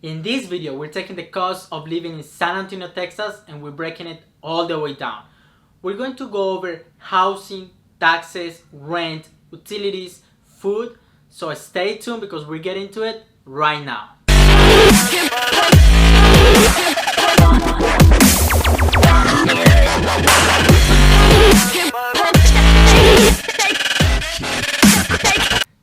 In this video, we're taking the cost of living in San Antonio, Texas, and we're breaking it all the way down. We're going to go over housing, taxes, rent, utilities, food, so stay tuned because we're getting to it right now.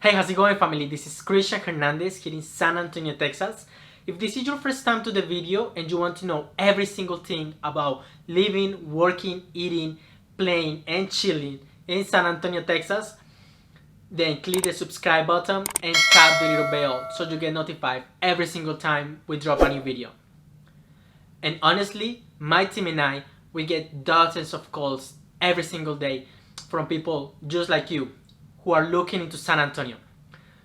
Hey, how's it going, family? This is Christian Hernandez here in San Antonio, Texas. If this is your first time to the video and you want to know every single thing about living, working, eating, playing, and chilling in San Antonio, Texas, then click the subscribe button and tap the little bell so you get notified every single time we drop a new video. And honestly, my team and I, we get dozens of calls every single day from people just like you who are looking into San Antonio.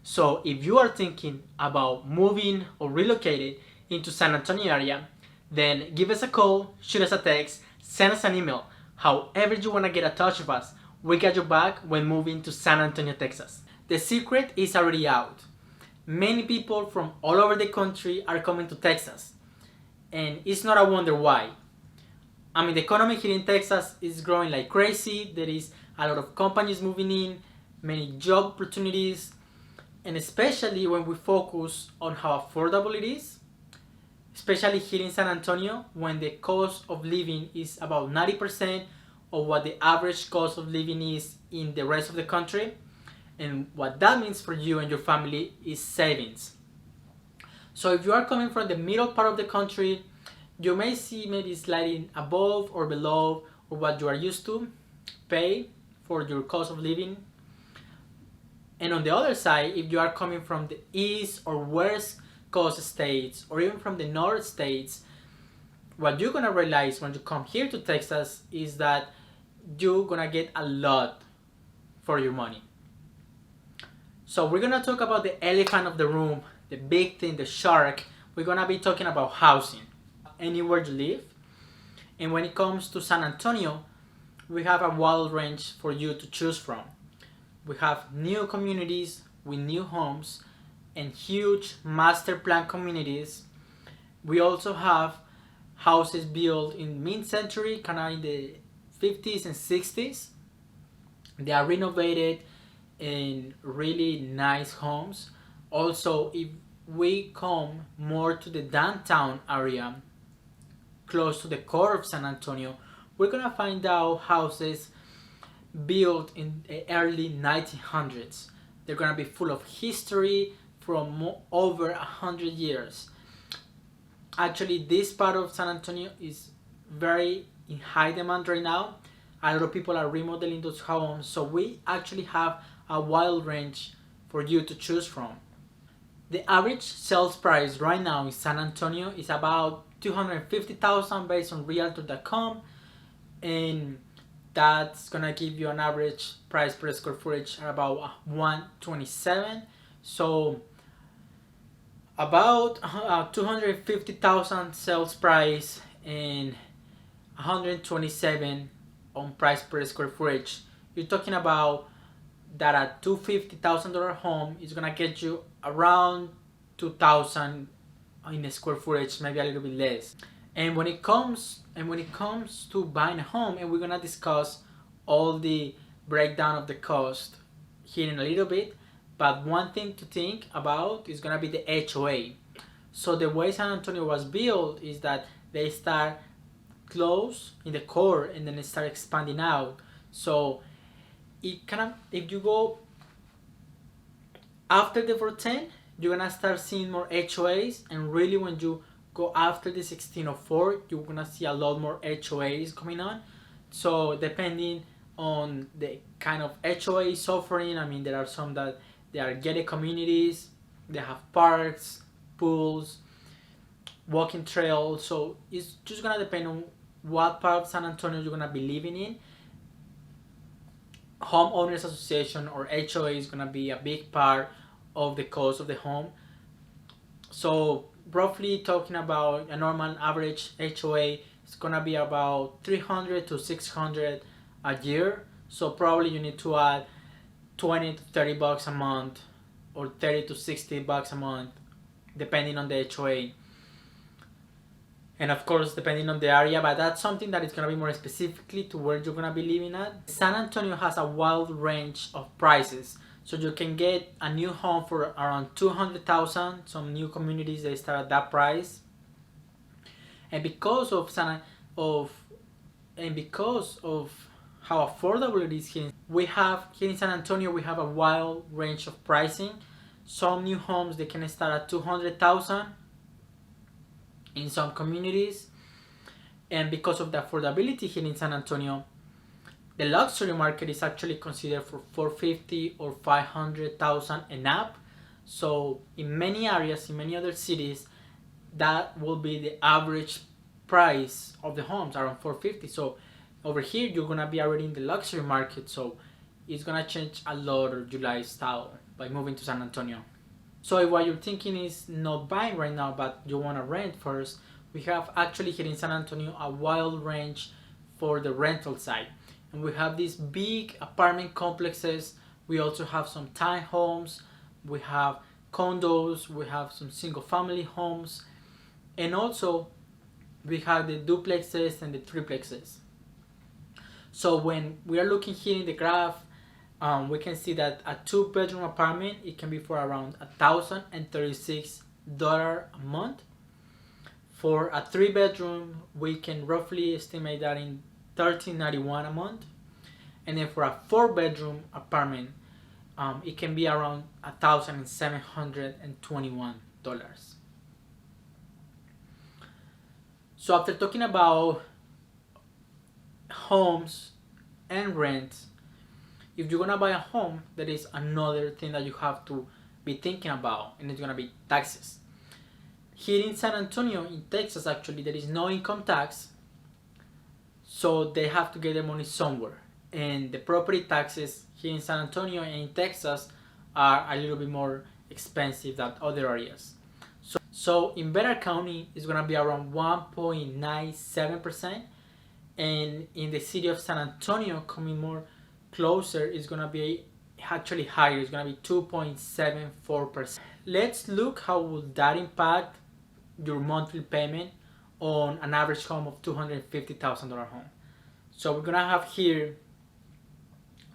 So if you are thinking about moving or relocating into San Antonio area, then give us a call, shoot us a text, send us an email. However you want to get in touch with us, we got your back when moving to San Antonio, Texas. The secret is already out. Many people from all over the country are coming to Texas. And it's not a wonder why. I mean, the economy here in Texas is growing like crazy. There is a lot of companies moving in, many job opportunities, and especially when we focus on how affordable it is, especially here in San Antonio, when the cost of living is about 90% of what the average cost of living is in the rest of the country. And what that means for you and your family is savings. So if you are coming from the middle part of the country, you may see maybe sliding above or below or what you are used to pay for your cost of living. And on the other side, if you are coming from the east or west coast states or even from the north states, what you're gonna realize when you come here to Texas is that you're gonna get a lot for your money. So we're gonna talk about the elephant of the room, the big thing, the shark. We're gonna be talking about housing, anywhere you live. And when it comes to San Antonio, we have a wide range for you to choose from. We have new communities with new homes and huge master plan communities. We also have houses built in mid-century, kind of in the 50s and 60s. They are renovated in really nice homes. Also, if we come more to the downtown area, close to the core of San Antonio, we're gonna find out houses built in the early 1900s. They're gonna be full of history from over 100 years. Actually, this part of San Antonio is very in high demand right now. A lot of people are remodeling those homes, so we actually have a wide range for you to choose from. The average sales price right now in San Antonio is about $250,000 based on Realtor.com, and that's gonna give you an average price per square footage at about $127. So about 250,000 sales price and 127 on price per square footage. You're talking about that a $250,000 home is gonna get you around 2,000 in a square footage, maybe a little bit less. And when it comes to buying a home, and we're gonna discuss all the breakdown of the cost here in a little bit, but one thing to think about is gonna be the HOA. So the way San Antonio was built is that they start close in the core and then they start expanding out. So it kind of, if you go after the 410, you're gonna start seeing more HOAs, and really when you go after the 1604, you're gonna see a lot more HOAs coming on. So depending on the kind of HOA offering, I mean, there are some that they are gated communities, they have parks, pools, walking trails. So it's just gonna depend on what part of San Antonio you're gonna be living in. Homeowners Association or HOA is gonna be a big part of the cost of the home. So roughly talking about a normal average HOA is gonna be about $300 to $600 a year. So probably you need to add $20 to $30 a month or $30 to $60 a month depending on the HOA. And of course, depending on the area, but that's something that is gonna be more specifically to where you're gonna be living at. San Antonio has a wide range of prices. So you can get a new home for around 200,000. Some new communities they start at that price. And because of how affordable it is here, we have here in San Antonio we have a wide range of pricing. Some new homes they can start at 200,000 in some communities, and because of the affordability here in San Antonio, the luxury market is actually considered for 450 or 500,000 and up. So in many areas, in many other cities, that will be the average price of the homes, around 450. So over here, you're gonna be already in the luxury market. So it's gonna change a lot of your lifestyle by moving to San Antonio. So if what you're thinking is not buying right now, but you wanna rent first, we have actually here in San Antonio a wide range for the rental side. And we have these big apartment complexes. We also have some tiny homes. We have condos. We have some single family homes. And also we have the duplexes and the triplexes. So when we are looking here in the graph, we can see that a 2-bedroom apartment, it can be for around $1,036 a month. For a 3-bedroom, we can roughly estimate that in $1,391 a month. And then for a 4-bedroom apartment, it can be around $1,721. So after talking about homes and rent, if you're gonna buy a home, there is another thing that you have to be thinking about, and it's gonna be taxes. Here in San Antonio, in Texas actually, there is no income tax, so they have to get their money somewhere. And the property taxes here in San Antonio and in Texas are a little bit more expensive than other areas. So in Better County, it's gonna be around 1.97%, and in the city of San Antonio, coming more closer, is gonna be actually higher. It's gonna be 2.74%. Let's look how will that impact your monthly payment on an average home of $250,000 home. So we're gonna have here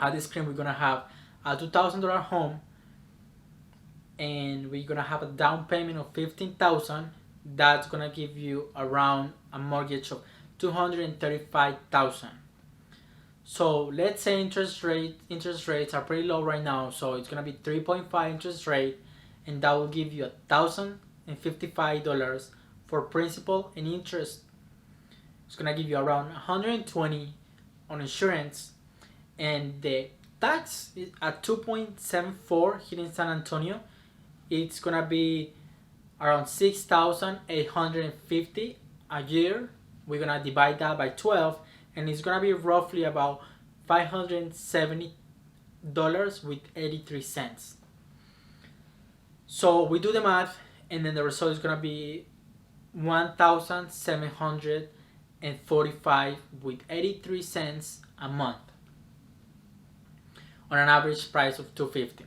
at the screen, we're gonna have a $2,000 home, and we're gonna have a down payment of $15,000. That's gonna give you around a mortgage of $235,000. So let's say interest rates are pretty low right now, so it's gonna be 3.5 interest rate, and that will give you $1,055 for principal and interest. It's gonna give you around $120 on insurance, and the tax is at 2.74 here in San Antonio. It's gonna be around $6,850 a year. We're gonna divide that by 12, and it's gonna be roughly about $570 with 83 cents. So we do the math, and then the result is gonna be $1,745 with 83 cents a month on an average price of $250.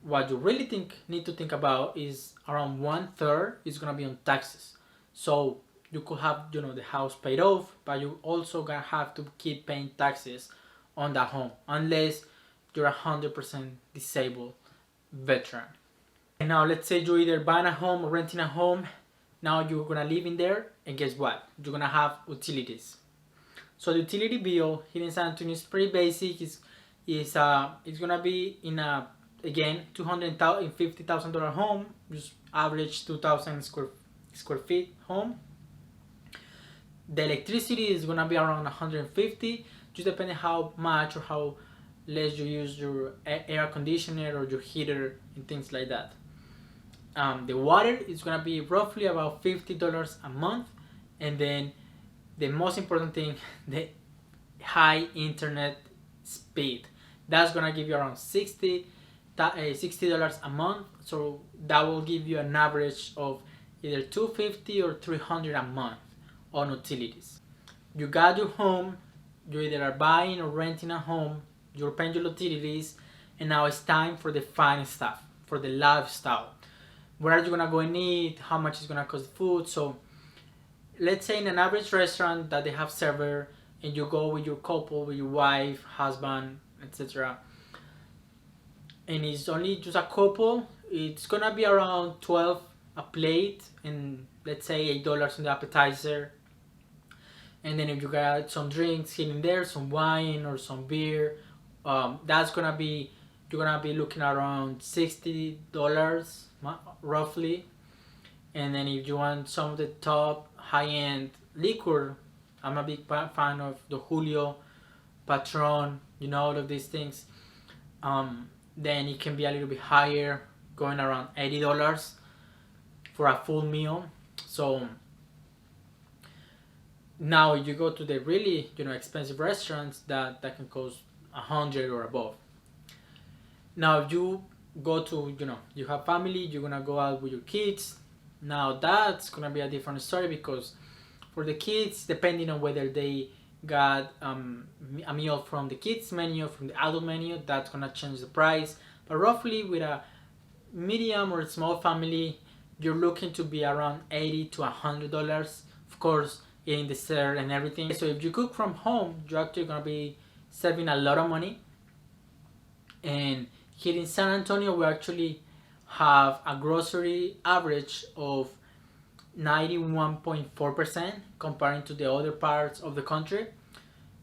What you really need to think about is around 1/3 is gonna be on taxes. So you could have, the house paid off, but you also gonna have to keep paying taxes on that home unless you're 100% disabled veteran. And now let's say you're either buying a home or renting a home. Now you're gonna live in there, and guess what? You're gonna have utilities. So the utility bill here in San Antonio is pretty basic. It's gonna be in a, again, $250,000 home, just average 2,000 square feet home. The electricity is gonna be around 150, just depending how much or how less you use your air conditioner or your heater and things like that. The water is gonna be roughly about $50 a month, and then the most important thing, the high internet speed. That's gonna give you around $60 a month. So that will give you an average of either $250 or $300 a month on utilities. You got your home, you either are buying or renting a home, you're paying your utilities, and now it's time for the fun stuff, for the lifestyle. Where are you gonna go and eat? How much is gonna cost food? So let's say in an average restaurant that they have server, and you go with your couple, with your wife, husband, etc., and it's only just a couple, it's gonna be around 12 a plate, and let's say $8 on the appetizer. And then if you got some drinks here and there, some wine or some beer, that's gonna be, you're gonna be looking around $60 roughly. And then if you want some of the top high-end liquor, I'm a big fan of the Julio, Patron, all of these things. Then it can be a little bit higher, going around $80 for a full meal. So now you go to the really expensive restaurants that can cost 100 or above. Now if you go to you have family, you're gonna go out with your kids. Now that's gonna be a different story, because for the kids, depending on whether they got a meal from the kids menu, from the adult menu, that's gonna change the price. But roughly with a medium or small family, you're looking to be around $80 to $100, of course, eating dessert and everything. So if you cook from home, you're actually gonna be saving a lot of money. And here in San Antonio, we actually have a grocery average of 91.4% comparing to the other parts of the country.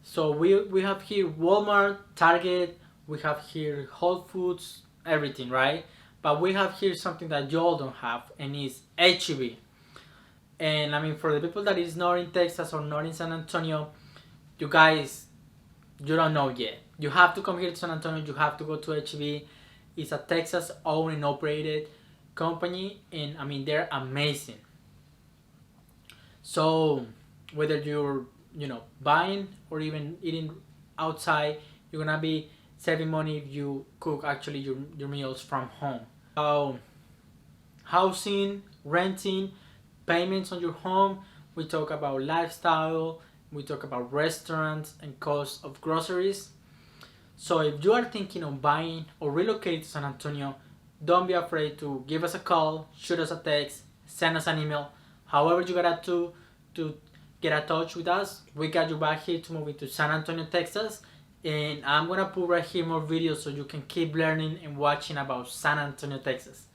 So we have here Walmart, Target, we have here Whole Foods, everything, right? But we have here something that y'all don't have, and it's HEB. And I mean, for the people that is not in Texas or not in San Antonio, you guys, you don't know yet. You have to come here to San Antonio, you have to go to HEB. It's a Texas owned and operated company, and I mean, they're amazing. So whether you're buying or even eating outside, you're gonna be saving money if you cook actually your meals from home. So housing, renting, payments on your home, we talk about lifestyle, we talk about restaurants and cost of groceries. So if you are thinking of buying or relocating to San Antonio, don't be afraid to give us a call, shoot us a text, send us an email. However you gotta to get in touch with us, we got you back here to move into San Antonio, Texas. And I'm gonna put right here more videos so you can keep learning and watching about San Antonio, Texas.